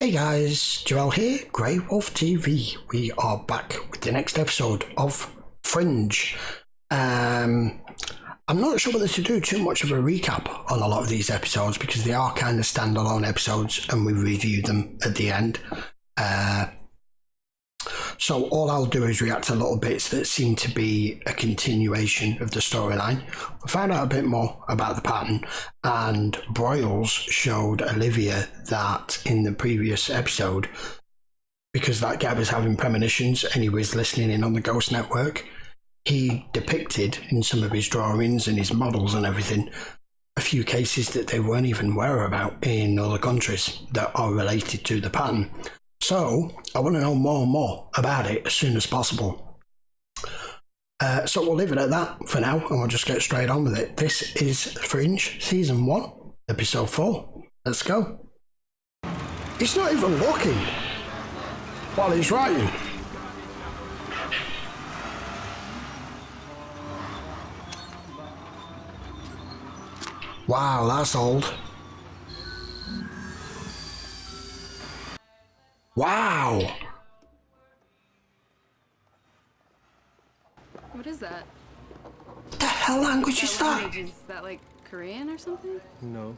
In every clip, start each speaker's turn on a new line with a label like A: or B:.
A: Hey guys, Joel here, GreyWolf TV. We are back with the next episode of Fringe. I'm not sure whether to do too much of a recap on a lot of these episodes because they are kind of standalone episodes and we review them at the end. So all I'll do is react to little bits that seem to be a continuation of the storyline. We found out a bit more about the pattern, and Broyles showed Olivia that in the previous episode, because that guy was having premonitions and he was listening in on the Ghost Network, he depicted in some of his drawings and his models and everything a few cases that they weren't even aware about in other countries that are related to the pattern. So I want to know more and more about it as soon as possible. So we'll leave it at that for now and we'll just get straight on with it. This is Fringe Season 1, Episode 4. Let's go. He's not even looking while he's writing. Wow, that's old. Wow!
B: What is that?
A: What the hell language is that?
B: Is that like Korean or something?
C: No.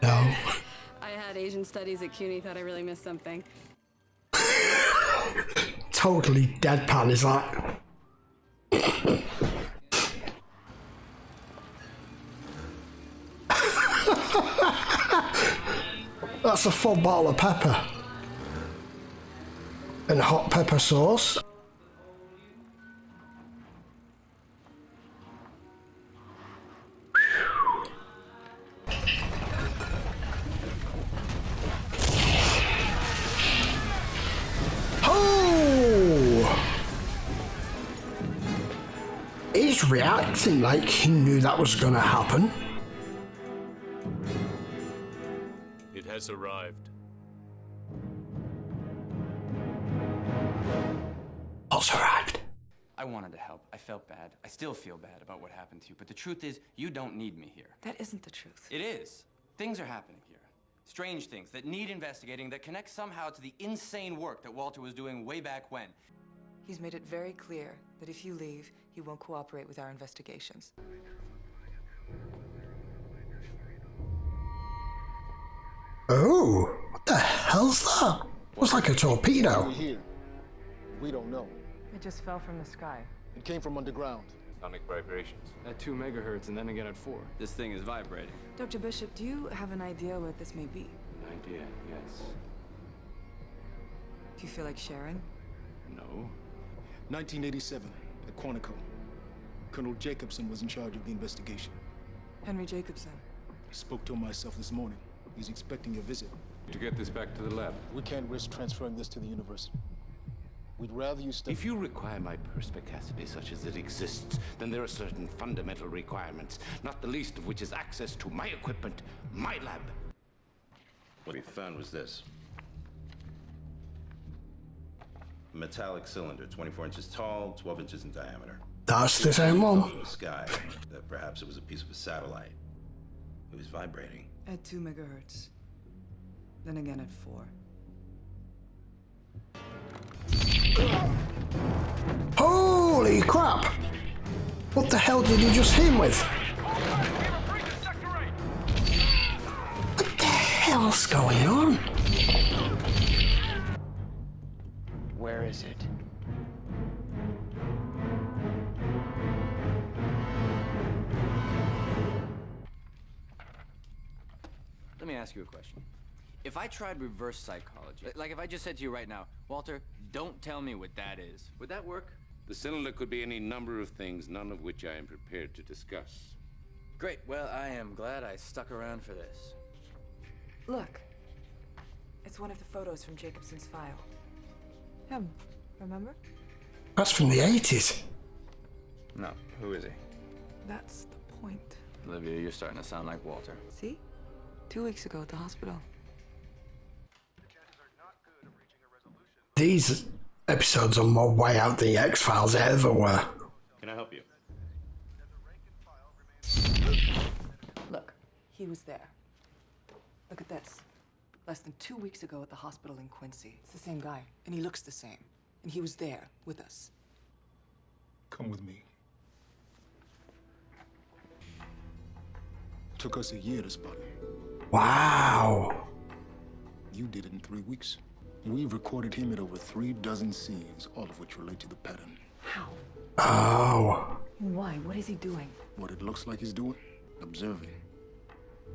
A: No.
B: I had Asian studies at CUNY, thought I really missed something.
A: Totally deadpan is that. That's a full bottle of pepper and hot pepper sauce. Oh! He's reacting like he knew that was going to happen.
C: Has arrived.
A: What's arrived?
D: I wanted to help. I felt bad. I still feel bad about what happened to you. But the truth is, you don't need me here.
E: That isn't the truth.
D: It is. Things are happening here. Strange things that need investigating that connect somehow to the insane work that Walter was doing way back when.
E: He's made it very clear that if you leave, he won't cooperate with our investigations.
A: Oh, what the hell's that? Looks like a torpedo.
F: We're here. We don't know.
E: It just fell from the sky.
F: It came from underground.
C: Sonic vibrations. At 2 megahertz and then again at 4.
D: This thing is vibrating.
E: Dr. Bishop, do you have an idea what this may be?
C: An idea, yes.
E: Do you feel like sharing?
C: No.
F: 1987, at Quantico. Colonel Jacobson was in charge of the investigation.
E: Henry Jacobson.
F: I spoke to him myself this morning. He's expecting a visit.
C: To get this back to the lab.
F: We can't risk transferring this to the university. We'd rather you stay.
G: If you require my perspicacity such as it exists, then there are certain fundamental requirements, not the least of which is access to my equipment, my lab.
H: What he found was this. A metallic cylinder, 24 inches tall, 12 inches in diameter.
A: That's the same one.
H: In the sky, that perhaps it was a piece of a satellite. It was vibrating.
E: At 2 megahertz. Then again at 4.
A: Holy crap! What the hell did you just hit him with? What the hell's going on?
I: Where is it?
D: Let me ask you a question. If I tried reverse psychology, like if I just said to you right now, Walter, don't tell me what that is, would that work?
G: The cylinder could be any number of things, none of which I am prepared to discuss.
D: Great. Well, I am glad I stuck around for this.
E: Look. It's one of the photos from Jacobson's file. Him, remember?
A: That's from the 80s.
D: No. Who is he?
E: That's the point.
D: Olivia, you're starting to sound like Walter.
E: See? 2 weeks ago at the hospital.
A: These episodes are more way out than the X-Files ever were.
H: Can I help you?
E: Look, he was there. Look at this. Less than 2 weeks ago at the hospital in Quincy. It's the same guy, and he looks the same. And he was there with us.
F: Come with me. Took us a year to spot him.
A: Wow.
F: You did it in 3 weeks. We've recorded him at over 36 scenes, all of which relate to the pattern.
E: How?
A: Oh.
E: Why? What is he doing?
F: What it looks like he's doing? Observing.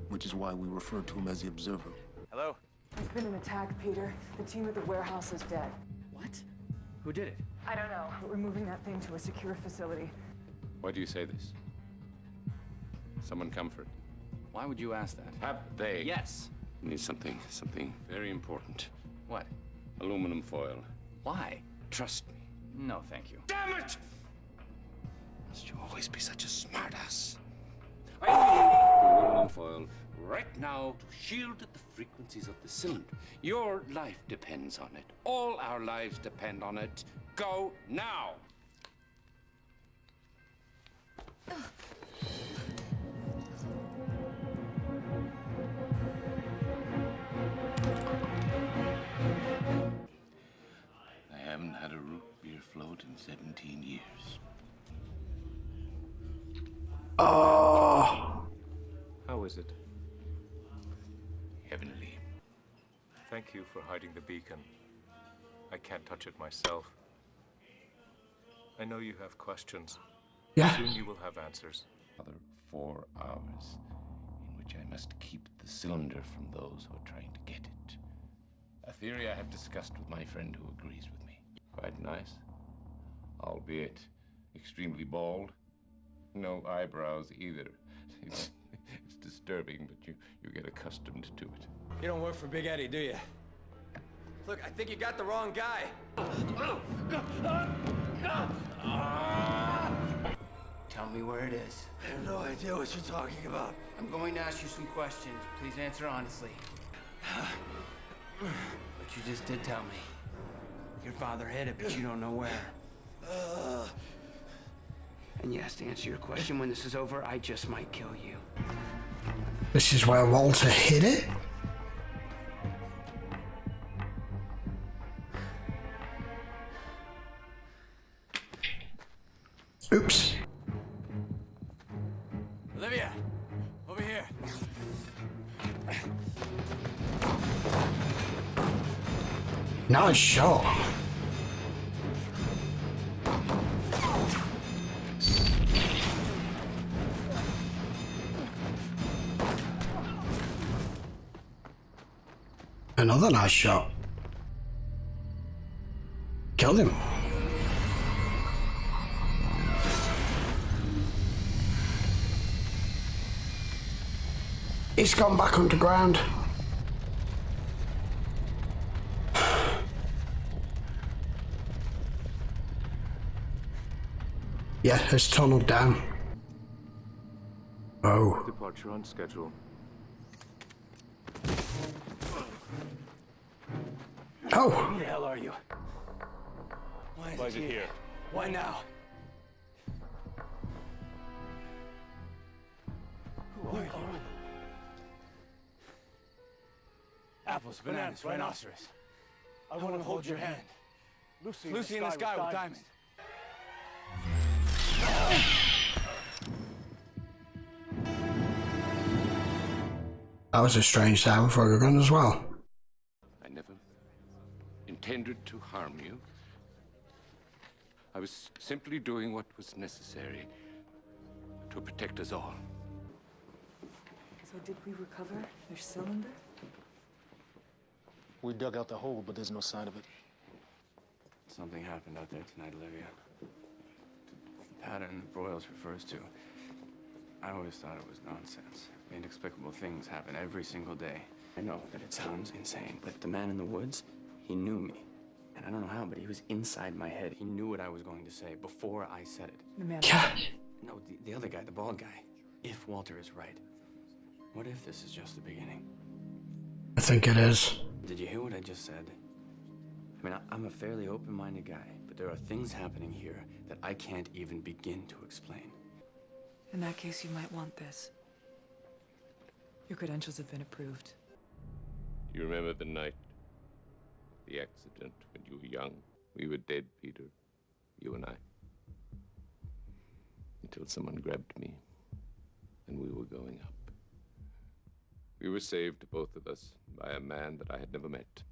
F: Which is why we refer to him as the Observer.
D: Hello?
E: There's been an attack, Peter. The team at the warehouse is dead.
D: What? Who did it?
E: I don't know, but we're moving that thing to a secure facility.
G: Why do you say this? Someone comfort.
D: Why would you ask that?
G: Have they?
D: Yes.
G: Need something very important.
D: What?
G: Aluminum foil.
D: Why?
G: Trust me.
D: No, thank you.
G: Damn it! Must you always be such a smartass? I need aluminum foil right now to shield the frequencies of the cylinder. Your life depends on it. All our lives depend on it. Go now! I haven't had a root beer float in 17 years.
A: Oh.
J: How is it?
G: Heavenly.
J: Thank you for hiding the beacon. I can't touch it myself. I know you have questions.
A: Yeah.
J: Soon you will have answers.
G: Another 4 hours in which I must keep the cylinder from those who are trying to get it. A theory I have discussed with my friend who agrees with me. Quite nice, albeit extremely bald. No eyebrows either. It's disturbing, but you get accustomed to it.
D: You don't work for Big Eddie, do you? Look, I think you got the wrong guy.
I: Tell me where it is.
D: I have no idea what you're talking about.
I: I'm going to ask you some questions. Please answer honestly. But you just did tell me. Your father hid it, but you don't know where. And yes, to answer your question, when this is over, I just might kill you.
A: This is where Walter hid it? Oops.
D: Olivia, over here.
A: Nice shot. Another nice shot. Killed him. He's gone back underground. Yeah, it's tunneled down. Oh.
J: Departure on schedule.
A: Oh.
D: Who the hell are you? Why is it here? Why now? Who are you? Apples, bananas, rhinoceros. I want to hold your hand. Lucy in the sky with diamonds.
A: That was a strange sound for a gun as well.
G: I never intended to harm you. I was simply doing what was necessary to protect us all.
E: So did we recover their cylinder?
F: We dug out the hole, but there's no sign of it.
D: Something happened out there tonight, Olivia. The pattern Broyles refers to. I always thought it was nonsense. Inexplicable things happen every single day. I know that it sounds insane, but the man in the woods, he knew me. And I don't know how, but he was inside my head. He knew what I was going to say before I said it.
E: The man.
A: Yeah.
D: No, the other guy, the bald guy. If Walter is right, what if this is just the beginning?
A: I think it is.
D: Did you hear what I just said? I mean, I'm a fairly open-minded guy, but there are things happening here that I can't even begin to explain.
E: In that case, you might want this. Your credentials have been approved.
G: You remember the night of the accident when you were young? We were dead, Peter. You and I. Until someone grabbed me, and we were going up. We were saved, both of us, by a man that I had never met.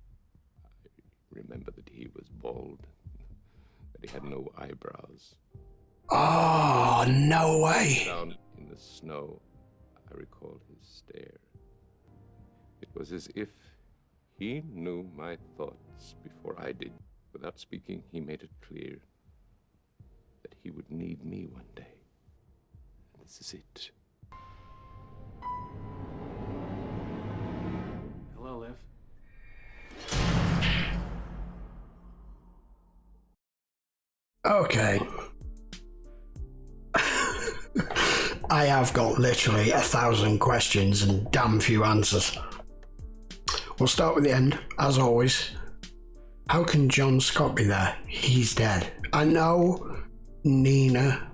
G: I remember that he was bald, that he had no eyebrows.
A: Oh, no way.
G: Down in the snow, I recall his stare. It was as if he knew my thoughts before I did. Without speaking, he made it clear that he would need me one day. And this is it.
C: Hello, Liv.
A: Okay. I have got literally 1,000 questions and damn few answers. We'll start with the end, as always. How can John Scott be there? He's dead. I know Nina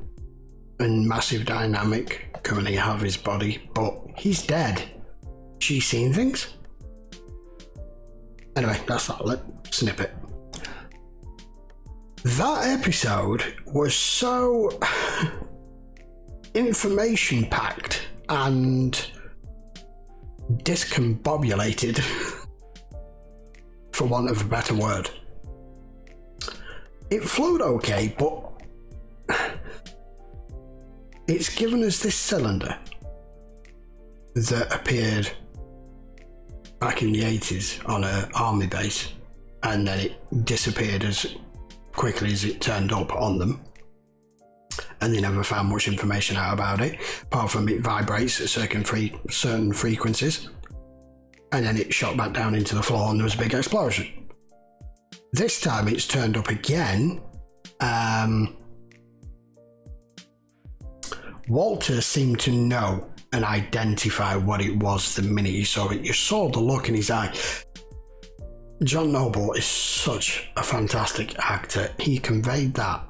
A: and Massive Dynamic currently have his body, but he's dead. She's seen things? Anyway, that's that little snippet. That episode was so information packed and discombobulated, for want of a better word. It flowed okay, but it's given us this cylinder that appeared back in the 80s on an army base, and then it disappeared as quickly as it turned up on them, and they never found much information out about it, apart from it vibrates at certain frequencies, and then it shot back down into the floor and there was a big explosion. This time it's turned up again. Walter seemed to know and identify what it was the minute he saw it. You saw the look in his eye. John Noble is such a fantastic actor. He conveyed that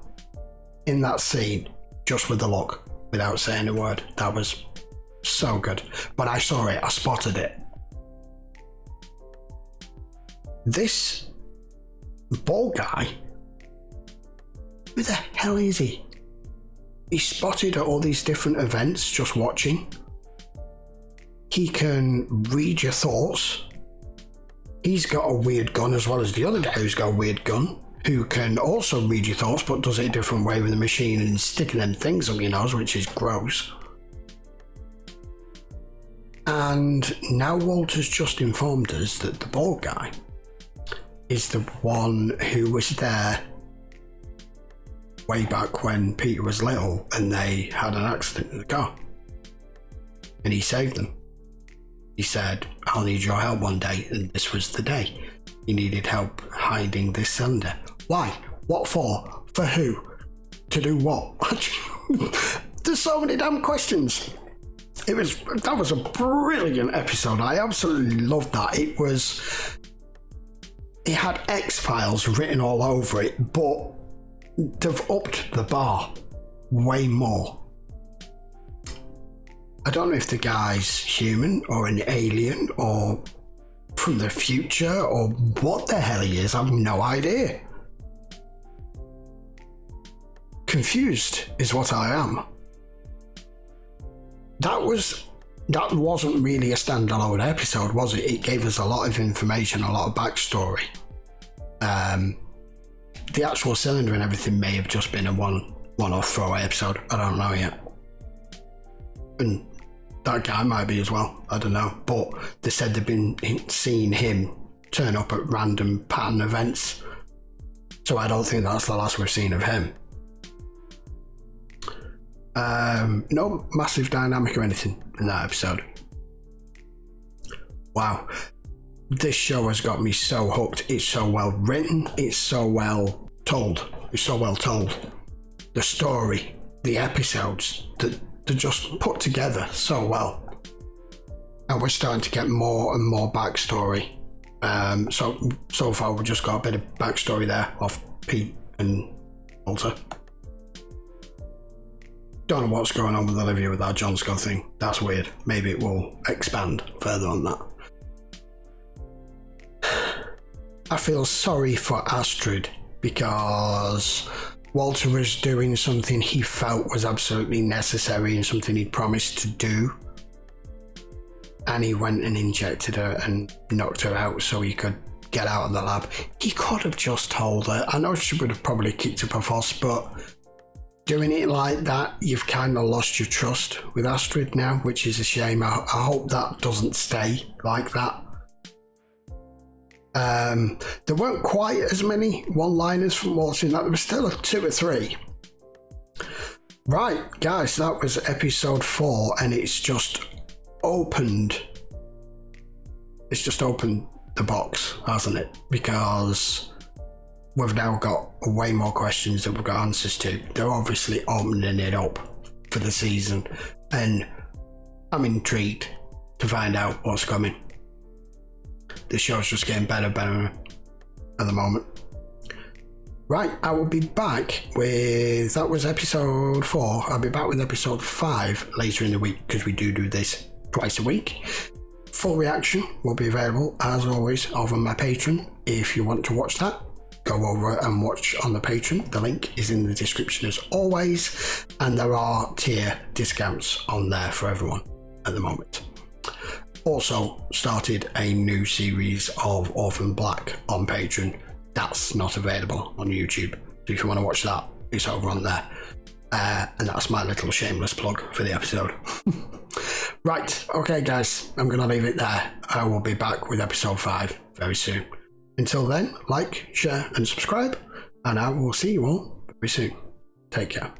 A: in that scene just with the look, without saying a word. That was so good. But I saw it, I spotted it. This bald guy, who the hell is he? He's spotted at all these different events just watching. He can read your thoughts. He's got a weird gun as well as the other guy who's got a weird gun, who can also read your thoughts but does it a different way with the machine and sticking them things up your nose, which is gross. And now Walter's just informed us that the bald guy is the one who was there way back when Peter was little and they had an accident in the car. And he saved them. He said, I'll need your help one day, and this was the day. He needed help hiding this cylinder. Why? What for? For who? To do what? There's so many damn questions. That was a brilliant episode. I absolutely loved that. It had X-Files written all over it, but they've upped the bar way more. I don't know if the guy's human or an alien or from the future or what the hell he is. I have no idea. Confused is what I am. That wasn't really a standalone episode, was it? It gave us a lot of information, a lot of backstory. The actual cylinder and everything may have just been a one-off throwaway episode. I don't know yet. And that guy might be as well. I don't know. But they said they've been seeing him turn up at random pattern events. So I don't think that's the last we've seen of him. No massive dynamic or anything in that episode. Wow. This show has got me so hooked. It's so well written. It's so well told. The story, the episodes, they're just put together so well. And we're starting to get more and more backstory. So far we've just got a bit of backstory there of Pete and Walter. Don't know what's going on with Olivia with that John Scott thing. That's weird. Maybe it will expand further on that. I feel sorry for Astrid because Walter was doing something he felt was absolutely necessary and something he'd promised to do. And he went and injected her and knocked her out so he could get out of the lab. He could have just told her. I know she would have probably kicked up a fuss, but doing it like that, you've kind of lost your trust with Astrid now, which is a shame. I hope that doesn't stay like that. There weren't quite as many one-liners from Walter in that. There was still 2 or 3. Right, guys, that was episode 4, and it's just opened the box, hasn't it? Because we've now got way more questions that we've got answers to. They're obviously opening it up for the season, and I'm intrigued to find out what's coming. The show's just getting better at the moment. Right, I will be back with, that was episode 4. I'll be back with episode 5 later in the week, because we do this twice a week. Full reaction will be available as always over my Patreon. If you want to watch that, go over and watch on the Patreon. The link is in the description as always, and there are tier discounts on there for everyone at the moment. Also started a new series of Orphan Black on Patreon. That's not available on YouTube, so if you want to watch that, it's over on there. And that's my little shameless plug for the episode. Right, okay guys, I'm going to leave it there. I will be back with episode 5 very soon. Until then, like, share and subscribe, and I will see you all very soon. Take care.